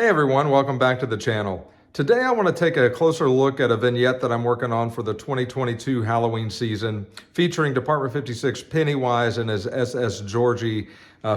Hey everyone, welcome back to the channel. Today I want to take a closer look at a vignette that I'm working on for the 2022 Halloween season, featuring Department 56 Pennywise and his SS Georgie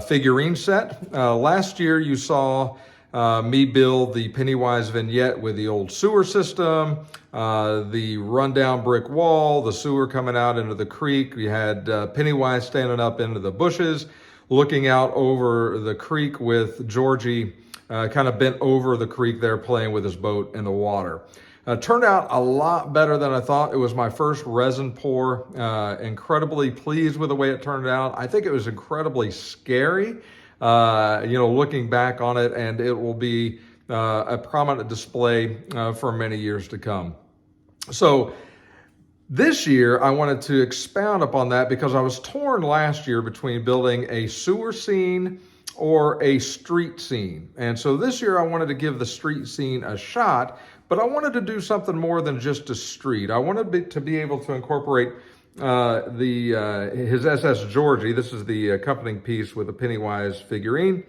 figurine set. Last year you saw me build the Pennywise vignette with the old sewer system, the rundown brick wall, the sewer coming out into the creek. We had Pennywise standing up into the bushes, looking out over the creek with Georgie kind of bent over the creek there playing with his boat in the water. Turned out a lot better than I thought. It was my first resin pour. Incredibly pleased with the way it turned out. I think it was incredibly scary, looking back on it, and it will be a prominent display for many years to come. So this year, I wanted to expound upon that because I was torn last year between building a sewer scene or a street scene. And so this year I wanted to give the street scene a shot, but I wanted to do something more than just a street. I wanted to be able to incorporate his SS Georgie. This is the accompanying piece with the Pennywise figurine.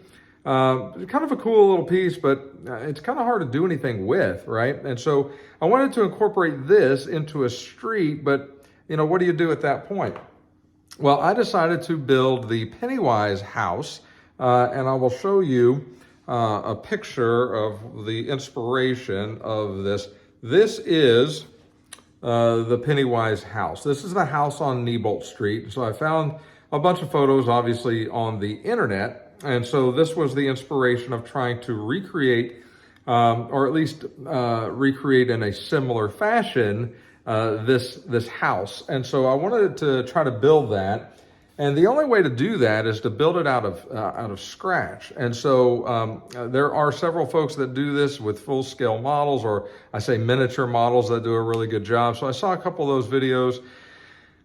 Kind of a cool little piece, but it's kind of hard to do anything with, right? And so I wanted to incorporate this into a street, but what do you do at that point? Well, I decided to build the Pennywise house, and I will show you a picture of the inspiration of this. This is the Pennywise house. This is the house on Neibolt Street. So I found a bunch of photos, obviously, on the internet. And so this was the inspiration of trying to recreate, or at least recreate in a similar fashion, this house. And so I wanted to try to build that. And the only way to do that is to build it out of scratch. And so there are several folks that do this with full-scale models, or I say miniature models, that do a really good job. So I saw a couple of those videos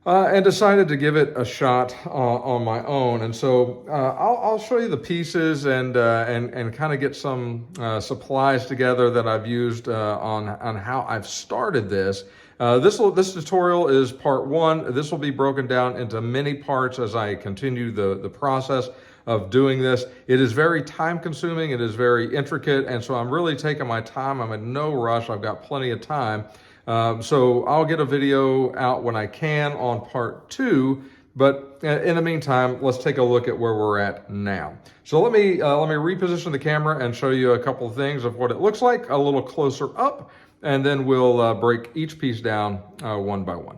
and decided to give it a shot on my own. And so I'll show you the pieces and kind of get some supplies together that I've used on how I've started this. This tutorial is part one. This will be broken down into many parts as I continue the process of doing this. It is very time consuming. It is very intricate. And so I'm really taking my time. I'm in no rush. I've got plenty of time. So I'll get a video out when I can on part two. But in the meantime, let's take a look at where we're at now. So let me reposition the camera and show you a couple of things of what it looks like a little closer up. And then we'll break each piece down one by one.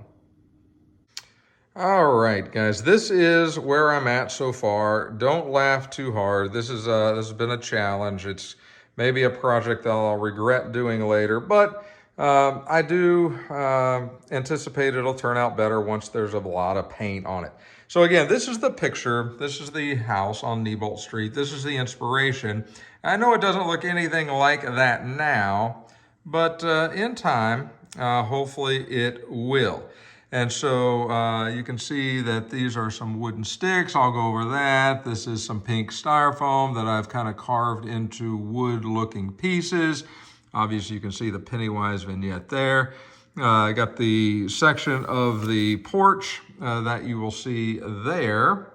All right, guys, this is where I'm at so far. Don't laugh too hard. This has been a challenge. It's maybe a project that I'll regret doing later, but I do anticipate it'll turn out better once there's a lot of paint on it. So again, this is the picture. This is the house on Neibolt Street. This is the inspiration. I know it doesn't look anything like that now, but in time, hopefully it will. And so you can see that these are some wooden sticks. I'll go over that. This is some pink styrofoam that I've kind of carved into wood-looking pieces. Obviously, you can see the Pennywise vignette there. I got the section of the porch that you will see there,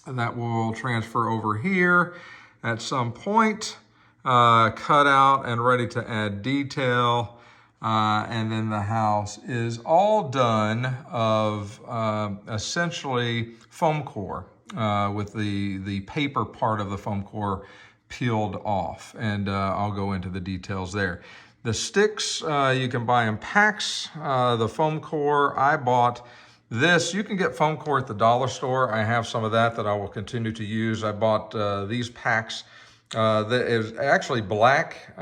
and that will transfer over here at some point. Cut out and ready to add detail. And then the house is all done of essentially foam core with the paper part of the foam core peeled off. And I'll go into the details there. The sticks, you can buy in packs. The foam core, I bought this. You can get foam core at the dollar store. I have some of that I will continue to use. I bought these packs. That is actually black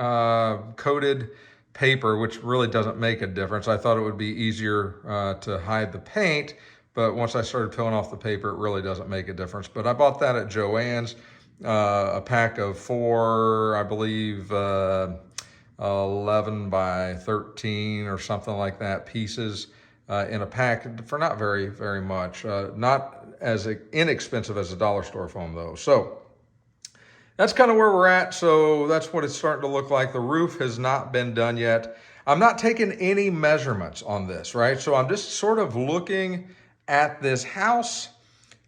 coated paper, which really doesn't make a difference. I thought it would be easier to hide the paint, but once I started peeling off the paper, it really doesn't make a difference. But I bought that at Joann's, a pack of 4, I believe, 11 by 13 or something like that pieces in a pack for not very, very much. Not as inexpensive as a dollar store foam though. So that's kind of where we're at. So that's what it's starting to look like. The roof has not been done yet. I'm not taking any measurements on this, right? So I'm just sort of looking at this house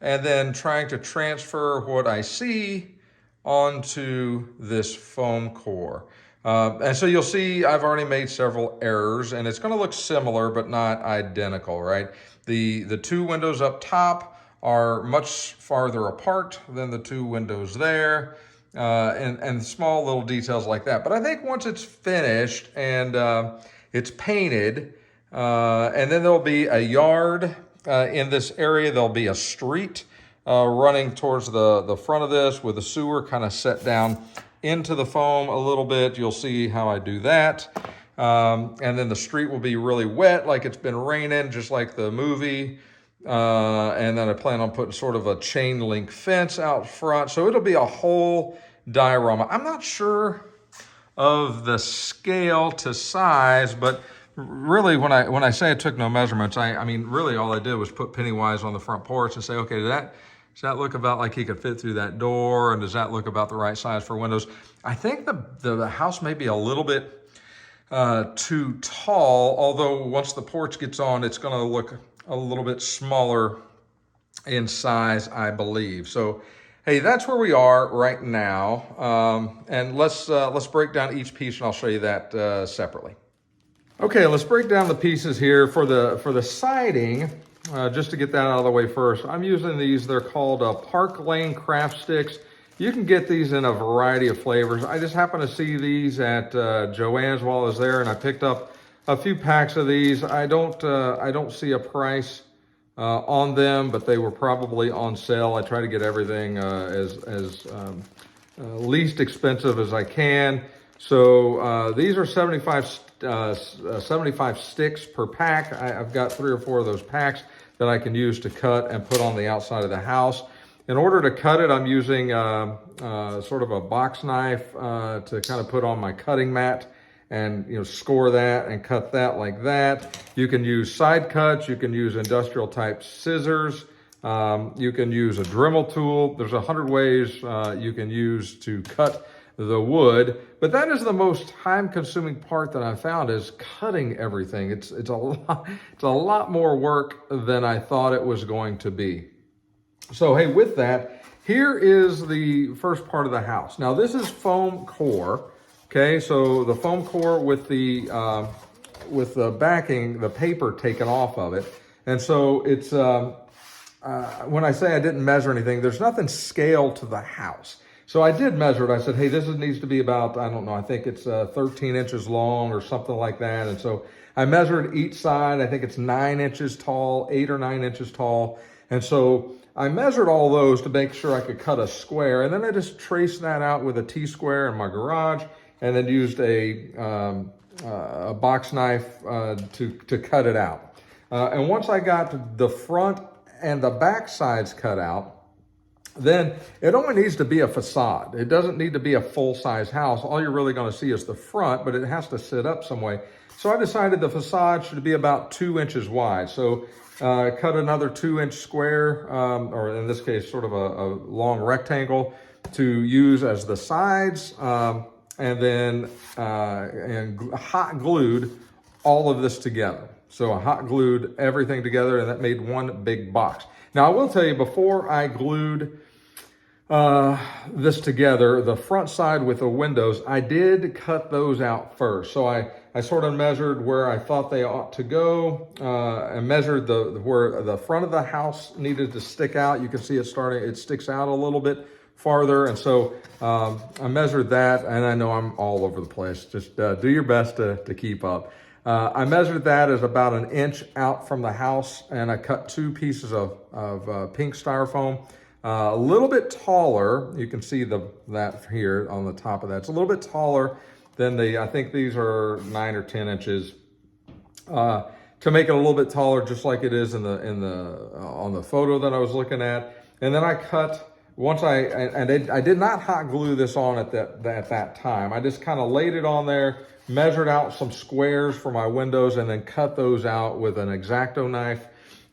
and then trying to transfer what I see onto this foam core. And so you'll see I've already made several errors, and it's going to look similar but not identical, right? The two windows up top are much farther apart than the two windows there, and small little details like that. But I think once it's finished and it's painted, and then there'll be a yard in this area, there'll be a street running towards the front of this with the sewer kind of set down into the foam a little bit. You'll see how I do that. And then the street will be really wet, like it's been raining, just like the movie. And then I plan on putting sort of a chain link fence out front. So it'll be a whole diorama. I'm not sure of the scale to size, but really when I say I took no measurements, I mean, really all I did was put Pennywise on the front porch and say, okay, does that look about like he could fit through that door? And does that look about the right size for windows? I think the house may be a little bit too tall, although once the porch gets on, it's going to look a little bit smaller in size, I believe. So, hey, that's where we are right now. And let's break down each piece, and I'll show you that separately. Okay, let's break down the pieces here for the siding. Just to get that out of the way first, I'm using these. They're called Park Lane Craft Sticks. You can get these in a variety of flavors. I just happened to see these at Joann's while I was there, and I picked up a few packs of these. I don't see a price on them, but they were probably on sale. I try to get everything as least expensive as I can. So these are 75 sticks per pack. I've got 3 or 4 of those packs that I can use to cut and put on the outside of the house. In order to cut it, I'm using sort of a box knife to kind of put on my cutting mat and score that and cut that like that. You can use side cuts. You can use industrial type scissors. You can use a Dremel tool. There's 100 ways you can use to cut the wood, but that is the most time-consuming part that I found, is cutting everything. It's a lot more work than I thought it was going to be. So hey, with that, here is the first part of the house. Now this is foam core. Okay, so the foam core with the backing, the paper taken off of it, and so it's when I say I didn't measure anything, there's nothing scaled to the house. So I did measure it. I said, hey, this needs to be about, I don't know, I think it's 13 inches long or something like that. And so I measured each side. I think it's 9 inches tall, 8 or 9 inches tall. And so I measured all those to make sure I could cut a square. And then I just traced that out with a T-square in my garage, and then used a box knife to cut it out. And once I got the front and the back sides cut out, then it only needs to be a facade. It doesn't need to be a full-size house. All you're really going to see is the front, but it has to sit up some way. So I decided the facade should be about 2 inches wide. So cut another 2-inch square, or in this case, sort of a long rectangle to use as the sides, and then hot glued all of this together. So I hot glued everything together, and that made one big box. Now, I will tell you, before I glued this together, the front side with the windows, I did cut those out first. So I sort of measured where I thought they ought to go, and measured where the front of the house needed to stick out. You can see it sticks out a little bit farther. And so I measured that, and I know I'm all over the place. Just do your best to keep up. I measured that as about 1 inch out from the house, and I cut 2 pieces of pink styrofoam, a little bit taller. You can see that here on the top of that. It's a little bit taller than I think these are 9 or 10 inches, to make it a little bit taller, just like it is on the photo that I was looking at. And then I cut. I did not hot glue this on at that time. I just kind of laid it on there, measured out some squares for my windows, and then cut those out with an X-Acto knife.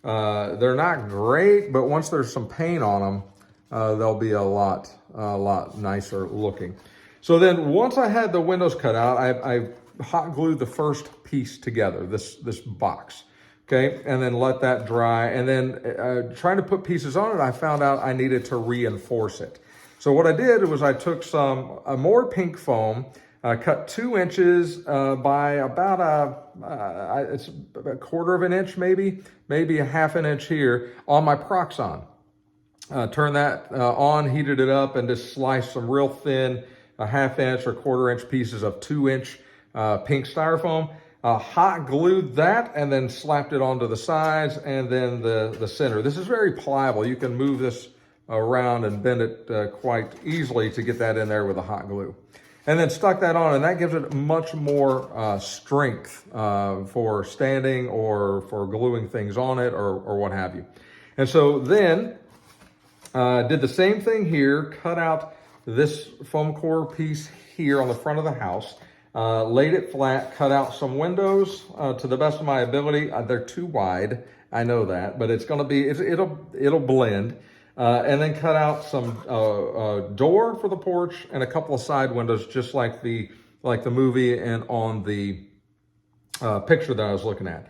They're not great, but once there's some paint on them, they'll be a lot nicer looking. So then once I had the windows cut out, I hot glued the first piece together, this box. Okay, and then let that dry. And then trying to put pieces on it, I found out I needed to reinforce it. So what I did was I took some more pink foam, cut 2 inches by about it's a 1/4 of an inch, maybe a 1/2 an inch here on my Proxon. Turned that on, heated it up, and just sliced some real thin, 1/2 inch or 1/4 inch pieces of 2 inch pink styrofoam. Hot glued that and then slapped it onto the sides and then the center. This is very pliable. You can move this around and bend it quite easily to get that in there with the hot glue. And then stuck that on, and that gives it much more strength for standing or for gluing things on it or what have you. And so then did the same thing here, cut out this foam core piece here on the front of the house, laid it flat, cut out some windows to the best of my ability. They're too wide, I know that, but it's gonna be, it'll blend. And then cut out some door for the porch and a couple of side windows, just like the movie and on the picture that I was looking at.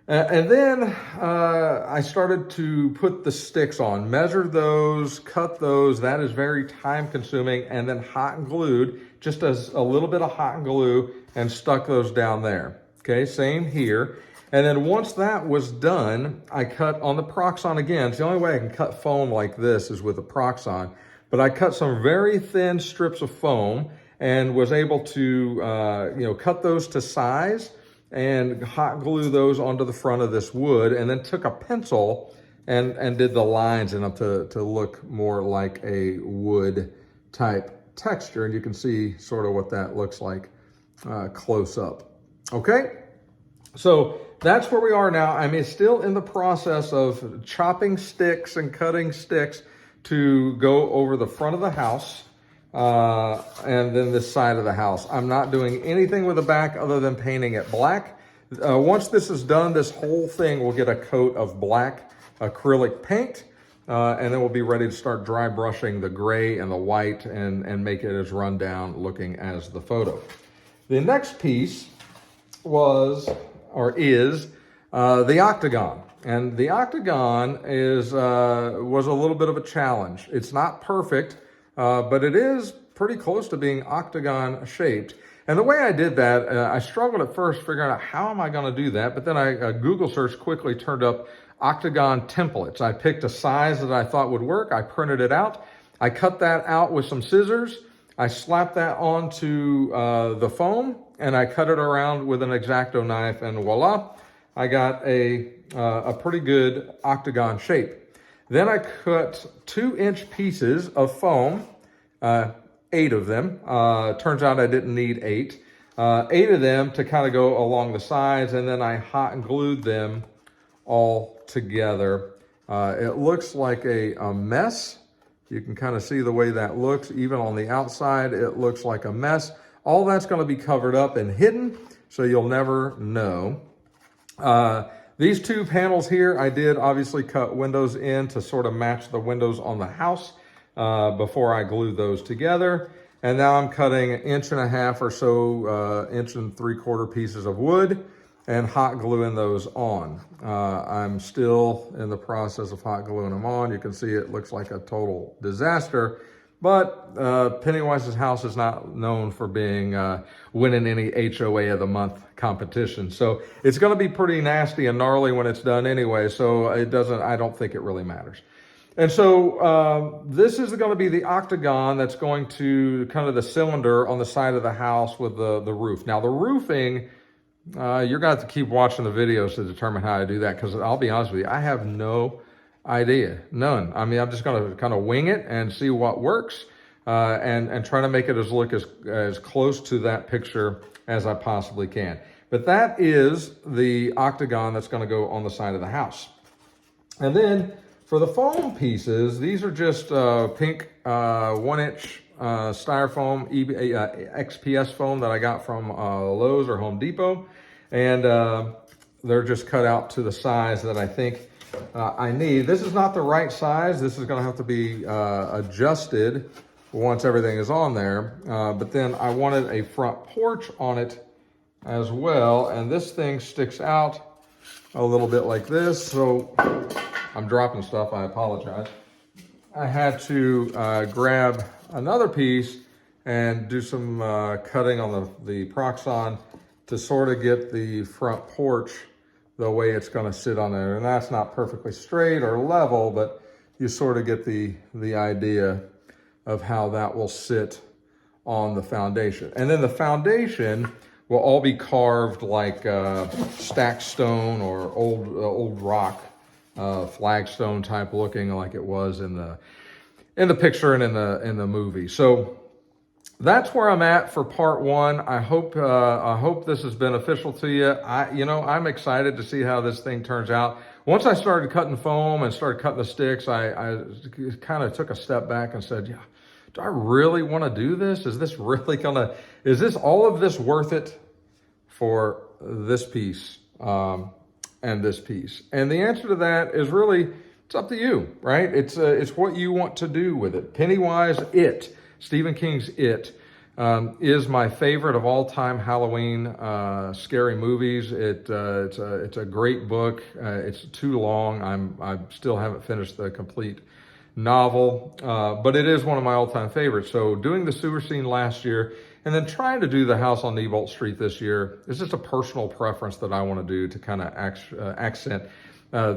And then I started to put the sticks on, measure those, cut those. That is very time consuming. And then hot glued, just as a little bit of hot glue, and stuck those down there. Okay, same here. And then once that was done, I cut on the Proxon again. It's the only way I can cut foam like this is with a Proxon. But I cut some very thin strips of foam and was able to cut those to size and hot glue those onto the front of this wood, and then took a pencil and did the lines in them to look more like a wood type texture. And you can see sort of what that looks like close up. Okay, so that's where we are now. I'm still in the process of chopping sticks and cutting sticks to go over the front of the house and then this side of the house. I'm not doing anything with the back other than painting it black. Once this is done, this whole thing will get a coat of black acrylic paint, and then we'll be ready to start dry brushing the gray and the white and make it as run down looking as the photo. The next piece is the octagon. And the octagon was a little bit of a challenge. It's not perfect, but it is pretty close to being octagon shaped. And the way I did that, I struggled at first figuring out how am I gonna do that, but then I Google search quickly turned up octagon templates. I picked a size that I thought would work. I printed it out. I cut that out with some scissors. I slapped that onto the foam, and I cut it around with an X-Acto knife, and voila, I got a pretty good octagon shape. Then I cut 2-inch pieces of foam, 8 of them. Turns out I didn't need 8. 8 of them to kind of go along the sides, and then I hot glued them all together. It looks like a mess. You can kind of see the way that looks. Even on the outside, it looks like a mess. All that's going to be covered up and hidden, so you'll never know. These 2 panels here, I did obviously cut windows in to sort of match the windows on the house before I glued those together. And now I'm cutting 1.5 inches or so, 1 3/4 pieces of wood and hot gluing those on. I'm still in the process of hot gluing them on. You can see it looks like a total disaster, but Pennywise's house is not known for being winning any HOA of the month competition. So it's gonna be pretty nasty and gnarly when it's done anyway, so I don't think it really matters. And so this is gonna be the octagon that's going to kind of the cylinder on the side of the house with the roof. Now the roofing, you're gonna have to keep watching the videos to determine how I do that, because I'll be honest with you, I have no idea, none. I mean, I'm just gonna kind of wing it and see what works and try to make it look as close to that picture as I possibly can. But that is the octagon that's gonna go on the side of the house. And then for the foam pieces, these are just pink 1-inch styrofoam XPS foam that I got from Lowe's or Home Depot. And they're just cut out to the size that I think I need. This is not the right size. This is gonna have to be adjusted once everything is on there. But then I wanted a front porch on it as well. And this thing sticks out a little bit like this. So I'm dropping stuff, I apologize. I had to grab another piece and do some cutting on the Proxon to sort of get the front porch the way it's going to sit on there. And that's not perfectly straight or level, but you sort of get the idea of how that will sit on the foundation. And then the foundation will all be carved like stacked stone or old rock, flagstone type looking, like it was in the picture and in the movie. So that's where I'm at for part one. I hope this is beneficial to you. I'm excited to see how this thing turns out. Once I started cutting foam and started cutting the sticks, I kind of took a step back and said, yeah, do I really want to do this? Is this really is this all of this worth it for this piece and this piece? And the answer to that is really, it's up to you, right? It's what you want to do with it. Pennywise, Stephen King's It, is my favorite of all time Halloween scary movies. It's a great book. It's too long. I still haven't finished the complete novel, but it is one of my all-time favorites. So doing the sewer scene last year and then trying to do the house on Neibolt Street this year is just a personal preference that I want to do to kind of accent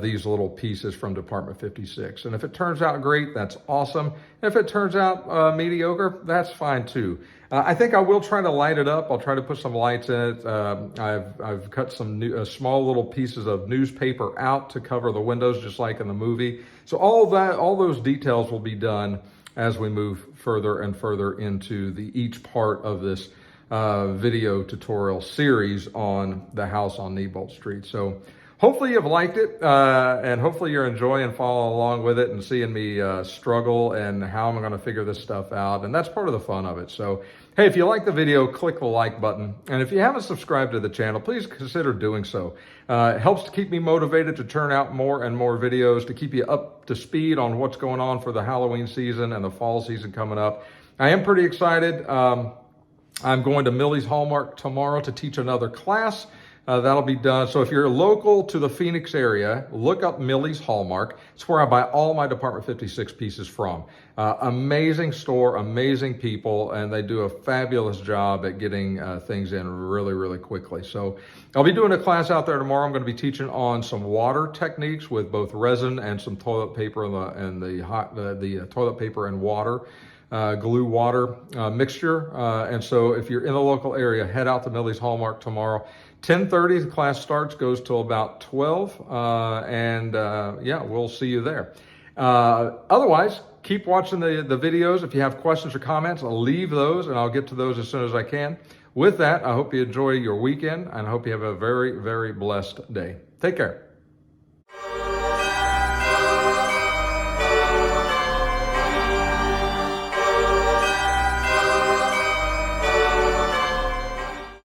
these little pieces from Department 56. And if it turns out great, that's awesome. And if it turns out mediocre, that's fine too. I think I will try to light it up. I'll try to put some lights in it. I've cut some small little pieces of newspaper out to cover the windows, just like in the movie. So all those details will be done as we move further and further into each part of this video tutorial series on the house on Neibolt Street. So hopefully you've liked it, and hopefully you're enjoying following along with it and seeing me struggle and how I'm going to figure this stuff out. And that's part of the fun of it. So, hey, if you like the video, click the like button. And if you haven't subscribed to the channel, please consider doing so. It helps to keep me motivated to churn out more and more videos, to keep you up to speed on what's going on for the Halloween season and the fall season coming up. I am pretty excited. I'm going to Millie's Hallmark tomorrow to teach another class. That'll be done. So if you're local to the Phoenix area, look up Millie's Hallmark. It's where I buy all my Department 56 pieces from. Amazing store, amazing people, and they do a fabulous job at getting things in really, really quickly. So I'll be doing a class out there tomorrow. I'm going to be teaching on some water techniques with both resin and some toilet paper and the toilet paper and water. Glue water mixture. And so if you're in the local area, head out to Millie's Hallmark tomorrow. 10:30, the class starts, goes till about 12. Yeah, we'll see you there. Otherwise, keep watching the videos. If you have questions or comments, I'll leave those and I'll get to those as soon as I can. With that, I hope you enjoy your weekend and I hope you have a very, very blessed day. Take care.